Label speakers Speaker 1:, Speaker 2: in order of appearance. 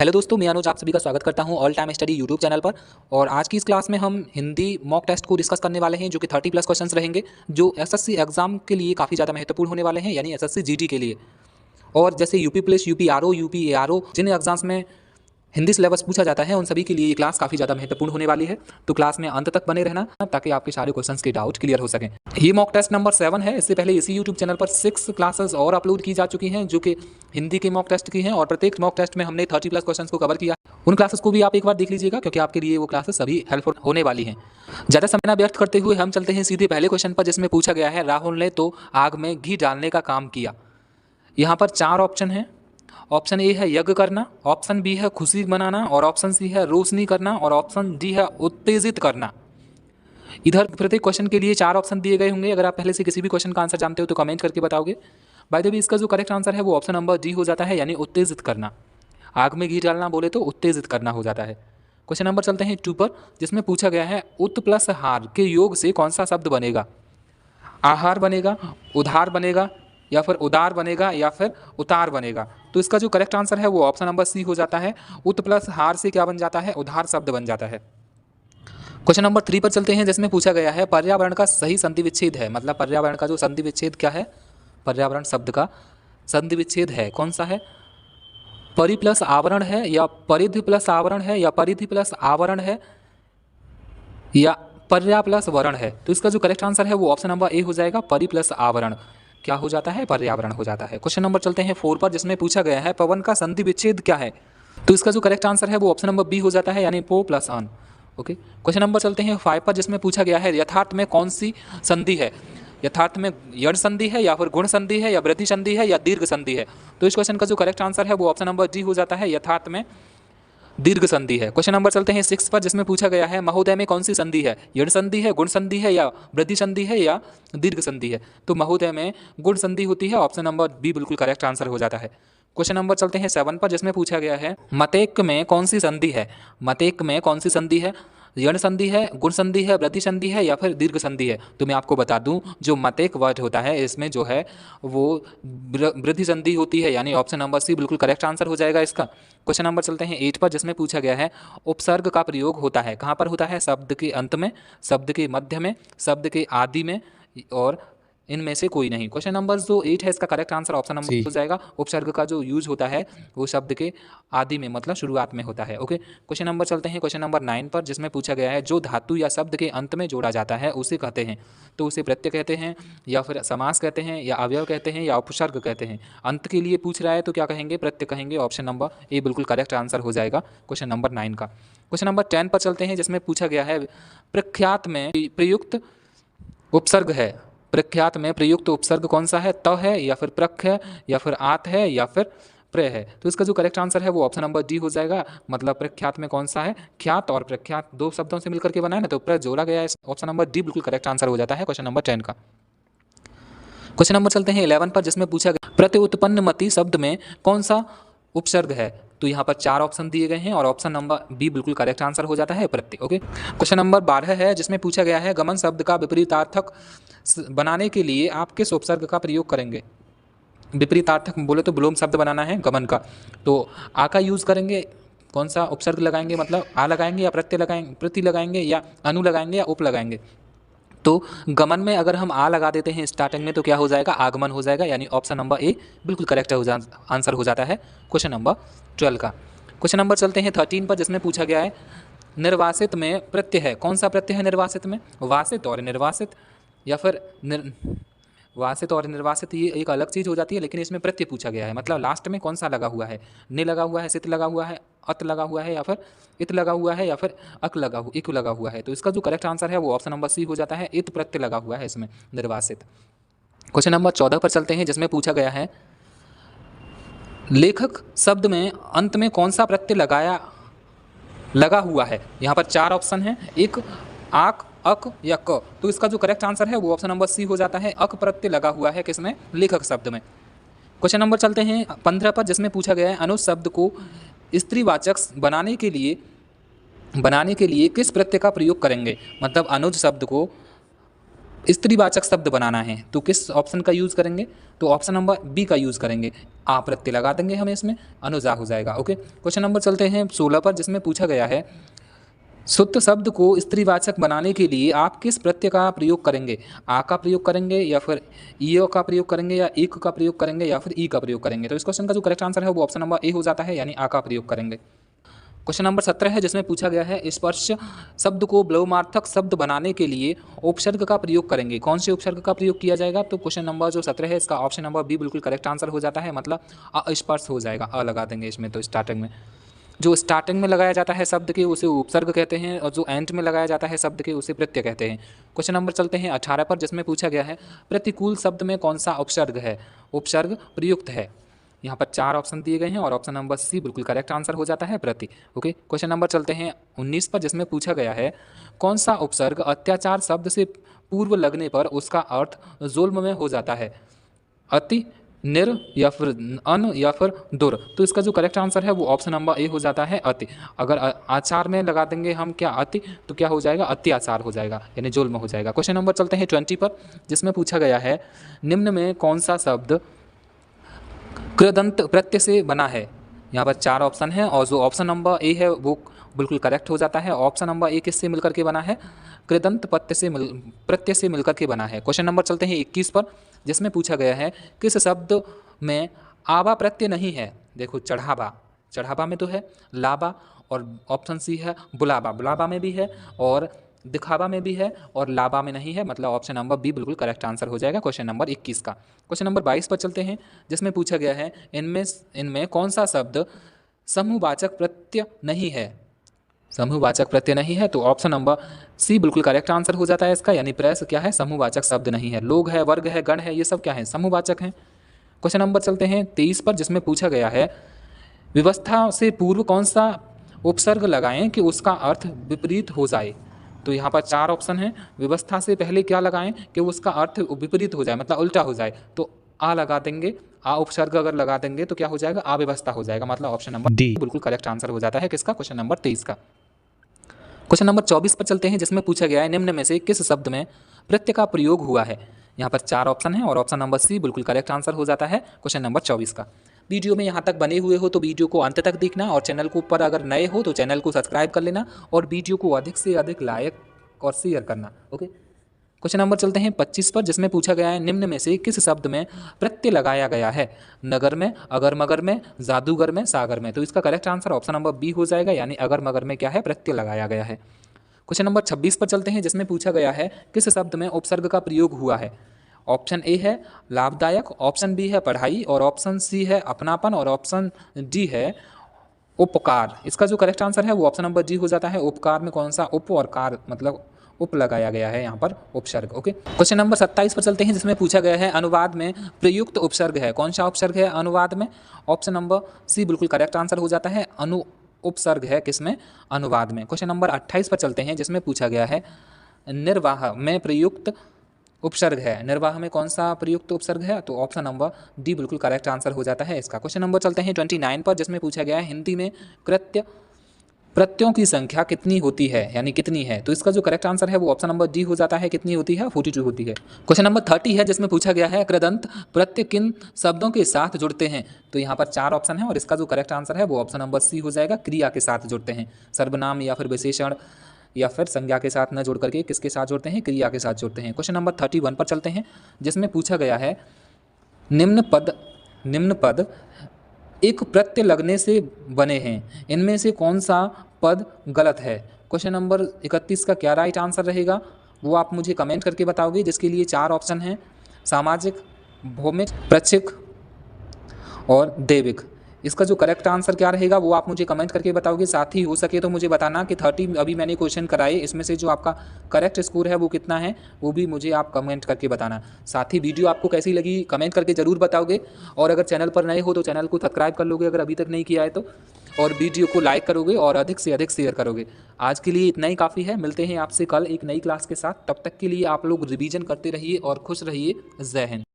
Speaker 1: Hello दोस्तों, मैं अनुज आप सभी का स्वागत करता हूं all time study YouTube channel पर। और आज की इस क्लास में हम हिंदी मॉक टेस्ट को डिस्कस करने वाले हैं, जो कि 30 प्लस क्वेश्चंस रहेंगे, जो एसएससी एग्जाम के लिए काफ़ी ज़्यादा महत्वपूर्ण होने वाले हैं, यानी एसएससी जीडी के लिए। और जैसे UP police, UP RO, UP ARO, जिन एग्जाम्स में हिंदी सिलेबस पूछा जाता है, उन सभी के लिए ये क्लास काफ़ी ज़्यादा महत्वपूर्ण होने वाली है। तो क्लास में अंत तक बने रहना ताकि आपके सारे क्वेश्चंस के डाउट क्लियर हो सकें। ये मॉक टेस्ट नंबर 7 है। इससे पहले इसी यूट्यूब चैनल पर 6 क्लासेस और अपलोड की जा चुकी हैं, जो कि हिंदी के मॉक टेस्ट की हैं, और प्रत्येक मॉक टेस्ट में हमने 30 प्लस क्वेश्चंस को कवर किया। उन क्लासेस को भी आप एक बार देख लीजिएगा, क्योंकि आपके लिए वो क्लासेस सभी हेल्पफुल होने वाली हैं। ज़्यादा समय ना व्यर्थ करते हुए हम चलते हैं सीधे पहले क्वेश्चन पर, जिसमें पूछा गया है राहुल ने तो आग में घी डालने का काम किया। यहाँ पर 4 ऑप्शन हैं। ऑप्शन ए है यज्ञ करना, ऑप्शन बी है खुशी मनाना, और ऑप्शन सी है रोशनी करना, और ऑप्शन डी है उत्तेजित करना। इधर प्रत्येक क्वेश्चन के लिए 4 ऑप्शन दिए गए होंगे। अगर आप पहले से किसी भी क्वेश्चन का आंसर जानते हो तो कमेंट करके बताओगे। बाय द वे, इसका जो करेक्ट आंसर है वो ऑप्शन नंबर डी हो जाता है, यानी उत्तेजित करना। आग में घी डालना बोले तो उत्तेजित करना हो जाता है। क्वेश्चन नंबर चलते हैं 2 पर, जिसमें पूछा गया है उत प्लस हार के योग से कौन सा शब्द बनेगा। आहार बनेगा, उधार बनेगा, या फिर उदार बनेगा, या फिर उतार बनेगा। तो इसका जो करेक्ट आंसर है वो ऑप्शन नंबर सी हो जाता है। उत प्लस हार से क्या बन जाता है, उधार शब्द बन जाता है। क्वेश्चन नंबर 3 पर चलते हैं, जिसमें पूछा गया है पर्यावरण का सही संधि विच्छेद है। मतलब पर्यावरण का जो संधि विच्छेद क्या है, पर्यावरण शब्द का संधि विच्छेद है कौन सा है। परि प्लस आवरण है, या परिधि प्लस आवरण है, या परिधि प्लस आवरण है, या पर्या प्लस वरण है। तो इसका जो करेक्ट आंसर है वो ऑप्शन नंबर ए हो जाएगा, परि प्लस आवरण। क्या हो जाता है, पर्यावरण हो जाता है। क्वेश्चन नंबर चलते हैं 4 पर, जिसमें पूछा गया है पवन का संधि विच्छेद क्या है। तो इसका जो करेक्ट आंसर है वो ऑप्शन नंबर बी हो जाता है, यानी पो प्लस अन। ओके, क्वेश्चन नंबर चलते हैं 5 पर, जिसमें पूछा गया है यथार्थ में कौन सी संधि है। यथार्थ में यण संधि है, या फिर गुण संधि है, या वृद्धि संधि है, या दीर्घ संधि है। तो इस क्वेश्चन का जो करेक्ट आंसर है वो ऑप्शन नंबर डी हो जाता है, यथार्थ में दीर्घ संधि है। क्वेश्चन नंबर चलते हैं 6 पर, जिसमें पूछा गया है महोदय में कौन सी संधि है। यण संधि है, गुण संधि है, या वृद्धि संधि है, या दीर्घ संधि है। तो महोदय में गुण संधि होती है। ऑप्शन नंबर बी बिल्कुल करेक्ट आंसर हो जाता है। क्वेश्चन नंबर चलते हैं 7 पर, जिसमें पूछा गया है मतेक में कौन सी संधि है। मतेक में कौन सी संधि है, यण संधि है, गुण संधि है, वृद्धि संधि है, या फिर दीर्घ संधि है। तो मैं आपको बता दूं, जो मतेक वर्ड होता है इसमें जो है वो वृद्धि संधि होती है, यानी ऑप्शन नंबर सी बिल्कुल करेक्ट आंसर हो जाएगा इसका। क्वेश्चन नंबर चलते हैं 8 पर, जिसमें पूछा गया है उपसर्ग का प्रयोग होता है कहाँ पर होता है। शब्द के अंत में, शब्द के मध्य में, शब्द के आदि में, और इनमें से कोई नहीं। क्वेश्चन नंबर जो 8 है, इसका करेक्ट आंसर ऑप्शन नंबर हो जाएगा। उपसर्ग का जो यूज होता है वो शब्द के आदि में, मतलब शुरुआत में होता है। ओके, क्वेश्चन नंबर चलते हैं क्वेश्चन नंबर 9 पर, जिसमें पूछा गया है जो धातु या शब्द के अंत में जोड़ा जाता है उसे कहते हैं। तो उसे प्रत्यय कहते हैं, या फिर समास कहते हैं, या अवयव कहते हैं, या उपसर्ग कहते हैं। अंत के लिए पूछ रहा है तो क्या कहेंगे, प्रत्यय कहेंगे। ऑप्शन नंबर ए बिल्कुल करेक्ट आंसर हो जाएगा क्वेश्चन नंबर 9 का। क्वेश्चन नंबर 10 पर चलते हैं, जिसमें पूछा गया है प्रख्यात में प्रयुक्त उपसर्ग है। प्रख्यात में प्रयुक्त उपसर्ग कौन सा है, त है, या फिर प्रख है, या फिर आत है, या फिर प्र है। तो इसका जो करेक्ट आंसर है वो ऑप्शन नंबर डी हो जाएगा। मतलब प्रख्यात में कौन सा है, ख्यात और प्रख्यात दो शब्दों से मिलकर के बना है ना, तो प्र जोड़ा गया है। ऑप्शन नंबर डी बिल्कुल करेक्ट आंसर हो जाता है क्वेश्चन नंबर 10 का। क्वेश्चन नंबर चलते हैं 11 पर, जिसमें पूछा गया प्रत्युत्पन्नमति शब्द में कौन सा उपसर्ग है। तो यहाँ पर 4 ऑप्शन दिए गए हैं, और ऑप्शन नंबर बी बिल्कुल करेक्ट आंसर हो जाता है, प्रत्यय। ओके, क्वेश्चन नंबर 12 है, जिसमें पूछा गया है गमन शब्द का विपरीतार्थक बनाने के लिए आप किस उपसर्ग का प्रयोग करेंगे। विपरीतार्थक बोले तो विलोम शब्द बनाना है गमन का, तो आ का यूज करेंगे। कौन सा उपसर्ग लगाएंगे, मतलब आ लगाएंगे, या प्रत्यय लगाएंगे, प्रति लगाएंगे, या अनु लगाएंगे, या उप लगाएंगे। तो गमन में अगर हम आ लगा देते हैं स्टार्टिंग में तो क्या हो जाएगा, आगमन हो जाएगा, यानी ऑप्शन नंबर ए बिल्कुल करेक्ट आंसर हो जाता है क्वेश्चन नंबर 12 का। क्वेश्चन नंबर चलते हैं 13 पर, जिसमें पूछा गया है निर्वासित में प्रत्यय है। कौन सा प्रत्यय है निर्वासित में, वासित और निर्वासित, या फिर वासित और निर्वासित, ये एक अलग चीज़ हो जाती है, लेकिन इसमें प्रत्यय पूछा गया है। मतलब लास्ट में कौन सा लगा हुआ है, ने लगा हुआ है, सित लगा हुआ है, अत लगा हुआ है, या फिर इत लगा हुआ है, या फिर इक लगा हुआ है। तो इसका जो करेक्ट आंसर है वो ऑप्शन नंबर सी हो जाता है, इत प्रत्यय लगा हुआ है इसमें, निर्वासित। क्वेश्चन नंबर 14 पर चलते हैं, जिसमें पूछा गया है लेखक शब्द में अंत में कौन सा प्रत्यय लगा हुआ है। यहाँ पर 4 ऑप्शन हैं, एक, आक, अक, या क। तो इसका जो करेक्ट आंसर है वो ऑप्शन नंबर सी हो जाता है, अक प्रत्यय लगा हुआ है किसमें, लेखक शब्द में। क्वेश्चन नंबर चलते हैं 15 पर, जिसमें पूछा गया है अनुज शब्द को स्त्रीवाचक बनाने के लिए किस प्रत्यय का प्रयोग करेंगे। मतलब अनुज शब्द को स्त्रीवाचक शब्द बनाना है तो किस ऑप्शन का यूज़ करेंगे? तो ऑप्शन नंबर बी का यूज़ करेंगे। आ प्रत्यय लगा देंगे हमें इसमें, अनुजा हो जाएगा। ओके, क्वेश्चन नंबर चलते हैं 16 पर, जिसमें पूछा गया है शुद्ध शब्द को स्त्रीवाचक बनाने के लिए आप किस प्रत्यय का प्रयोग करेंगे? आ का प्रयोग करेंगे या फिर ईयो का प्रयोग करेंगे या एक का प्रयोग करेंगे या फिर ई का प्रयोग करेंगे? तो इस क्वेश्चन का जो करेक्ट आंसर है वो ऑप्शन नंबर ए हो जाता है, यानी आ का प्रयोग करेंगे। क्वेश्चन नंबर 17 है, जिसमें पूछा गया है स्पर्श शब्द को बहुमार्थक शब्द बनाने के लिए उपसर्ग का प्रयोग करेंगे। कौन से उपसर्ग का प्रयोग किया जाएगा? तो क्वेश्चन नंबर जो 17 है इसका ऑप्शन नंबर बी बिल्कुल करेक्ट आंसर हो जाता है, मतलब अस्पर्श हो जाएगा, अ लगा देंगे इसमें। तो स्टार्टिंग में जो स्टार्टिंग में लगाया जाता है शब्द के उसे उपसर्ग कहते हैं, और जो एंड में लगाया जाता है शब्द के उसे प्रत्यय कहते हैं। क्वेश्चन नंबर चलते हैं 18 पर, जिसमें पूछा गया है प्रतिकूल शब्द में कौन सा उपसर्ग है? उपसर्ग प्रयुक्त है। यहाँ पर 4 ऑप्शन दिए गए हैं और ऑप्शन नंबर सी बिल्कुल करेक्ट आंसर हो जाता है, प्रति। ओके, क्वेश्चन नंबर चलते हैं 19 पर, जिसमें पूछा गया है कौन सा उपसर्ग अत्याचार शब्द से पूर्व लगने पर उसका अर्थ जुल्म में हो जाता है? अति, निर या फिर अन या फिर दुर? तो इसका जो करेक्ट आंसर है वो ऑप्शन नंबर ए हो जाता है, अति। अगर आचार में लगा देंगे हम क्या अति, तो क्या हो जाएगा? अत्याचार हो जाएगा, यानी जुल्म हो जाएगा। क्वेश्चन नंबर चलते हैं 20 पर, जिसमें पूछा गया है निम्न में कौन सा शब्द कृदंत प्रत्यय से बना है? यहाँ पर 4 ऑप्शन है और जो ऑप्शन नंबर ए है वो बिल्कुल करेक्ट हो जाता है। ऑप्शन नंबर ए किससे मिलकर के बना है? कृदंत प्रत्यय से मिलकर के बना है। क्वेश्चन नंबर चलते हैं 21 पर, जिसमें पूछा गया है किस शब्द में आबा प्रत्यय नहीं है? देखो, चढ़ावा, चढ़ावा में तो है, लाबा, और ऑप्शन सी है बुलाबा, बुलाबा में भी है, और दिखावा में भी है, और लाबा में नहीं है, मतलब ऑप्शन नंबर बी बिल्कुल करेक्ट आंसर हो जाएगा क्वेश्चन नंबर 21 का। क्वेश्चन नंबर 22 पर चलते हैं, जिसमें पूछा गया है इनमें कौन सा शब्द समूहवाचक प्रत्यय नहीं है? समूहवाचक प्रत्यय नहीं है, तो ऑप्शन नंबर सी बिल्कुल करेक्ट आंसर हो जाता है इसका, यानी प्रेस क्या है? समूहवाचक शब्द नहीं है। लोग है, वर्ग है, गण है, ये सब क्या है? समूहवाचक हैं। क्वेश्चन नंबर चलते हैं 23 पर, जिसमें पूछा गया है व्यवस्था से पूर्व कौन सा उपसर्ग लगाएं कि उसका अर्थ विपरीत हो जाए? तो यहाँ पर 4 ऑप्शन हैं। व्यवस्था से पहले क्या लगाएं कि उसका अर्थ विपरीत हो जाए, मतलब उल्टा हो जाए? तो आ लगा देंगे, आ उपसर्ग अगर लगा देंगे तो क्या हो जाएगा? अव्यवस्था हो जाएगा, मतलब ऑप्शन नंबर डी बिल्कुल करेक्ट आंसर हो जाता है किसका? क्वेश्चन नंबर 23 का। क्वेश्चन नंबर 24 पर चलते हैं, जिसमें पूछा गया है निम्न में से किस शब्द में प्रत्यय का प्रयोग हुआ है? यहाँ पर 4 ऑप्शन है और ऑप्शन नंबर सी बिल्कुल करेक्ट आंसर हो जाता है क्वेश्चन नंबर 24 का। वीडियो में यहाँ तक बने हुए हो तो वीडियो को अंत तक देखना, और चैनल को ऊपर अगर नए हो तो चैनल को सब्सक्राइब कर लेना, और वीडियो को अधिक से अधिक लाइक और शेयर करना। ओके, क्वेश्चन नंबर चलते हैं 25 पर, जिसमें पूछा गया है निम्न में से किस शब्द में प्रत्यय लगाया गया है? नगर में, अगर मगर में, जादूगर में, सागर में? तो इसका correct answer option number B हो जाएगा, यानी अगर मगर में क्या है? प्रत्यय लगाया गया है। क्वेश्चन नंबर 26 पर चलते हैं, जिसमें पूछा गया है किस शब्द में उपसर्ग का प्रयोग हुआ है? ऑप्शन ए है लाभदायक, ऑप्शन बी है पढ़ाई, और ऑप्शन सी है अपनापन, और ऑप्शन डी है उपकार। इसका जो करेक्ट आंसर है वो ऑप्शन नंबर डी हो जाता है। उपकार में कौन सा? उप और कार, मतलब उप लगाया गया है यहाँ पर, उपसर्ग। ओके, क्वेश्चन नंबर 27 पर चलते हैं, जिसमें पूछा गया है अनुवाद में प्रयुक्त उपसर्ग है। कौन सा उपसर्ग है अनुवाद में? ऑप्शन नंबर सी बिल्कुल करेक्ट आंसर हो जाता है, उपसर्ग है किसमें? अनुवाद में। क्वेश्चन नंबर 28 पर चलते हैं, जिसमें पूछा गया है निर्वाह में प्रयुक्त उपसर्ग है। निर्वाह में कौन सा प्रयुक्त उपसर्ग है? तो ऑप्शन नंबर डी बिल्कुल करेक्ट आंसर हो जाता है इसका। क्वेश्चन नंबर चलते हैं 29 पर, जिसमें पूछा गया है हिंदी में प्रत्ययों की संख्या कितनी होती है, यानी कितनी है? तो इसका जो करेक्ट आंसर है वो ऑप्शन नंबर डी हो जाता है, कितनी होती है? 42 होती है। क्वेश्चन नंबर 30 है, जिसमें पूछा गया है कृदंत प्रत्यय किन शब्दों के साथ जुड़ते हैं? तो यहाँ पर 4 ऑप्शन है और इसका जो करेक्ट आंसर है वो ऑप्शन नंबर सी हो जाएगा, क्रिया के साथ जुड़ते हैं। सर्वनाम या फिर विशेषण या फिर संज्ञा के साथ न जोड़ करके किसके साथ जोड़ते हैं? क्रिया के साथ जोड़ते हैं। क्वेश्चन नंबर 31 पर चलते हैं, जिसमें पूछा गया है निम्न पद एक प्रत्यय लगने से बने हैं, इनमें से कौन सा पद गलत है? क्वेश्चन नंबर 31 का क्या राइट आंसर रहेगा वो आप मुझे कमेंट करके बताओगे, जिसके लिए 4 ऑप्शन हैं, सामाजिक, भौमिक, प्रक्षिक और दैविक। इसका जो करेक्ट आंसर क्या रहेगा वो आप मुझे कमेंट करके बताओगे। साथ ही हो सके तो मुझे बताना कि 30 अभी मैंने क्वेश्चन कराए, इसमें से जो आपका करेक्ट स्कोर है वो कितना है, वो भी मुझे आप कमेंट करके बताना। साथ ही वीडियो आपको कैसी लगी कमेंट करके ज़रूर बताओगे, और अगर चैनल पर नए हो तो चैनल को सब्सक्राइब कर लोगे अगर अभी तक नहीं किया है तो, और वीडियो को लाइक करोगे और अधिक से अधिक शेयर करोगे। आज के लिए इतना ही काफ़ी है, मिलते हैं आपसे कल एक नई क्लास के साथ। तब तक के लिए आप लोग रिवीजन करते रहिए और खुश रहिए। जय हिंद।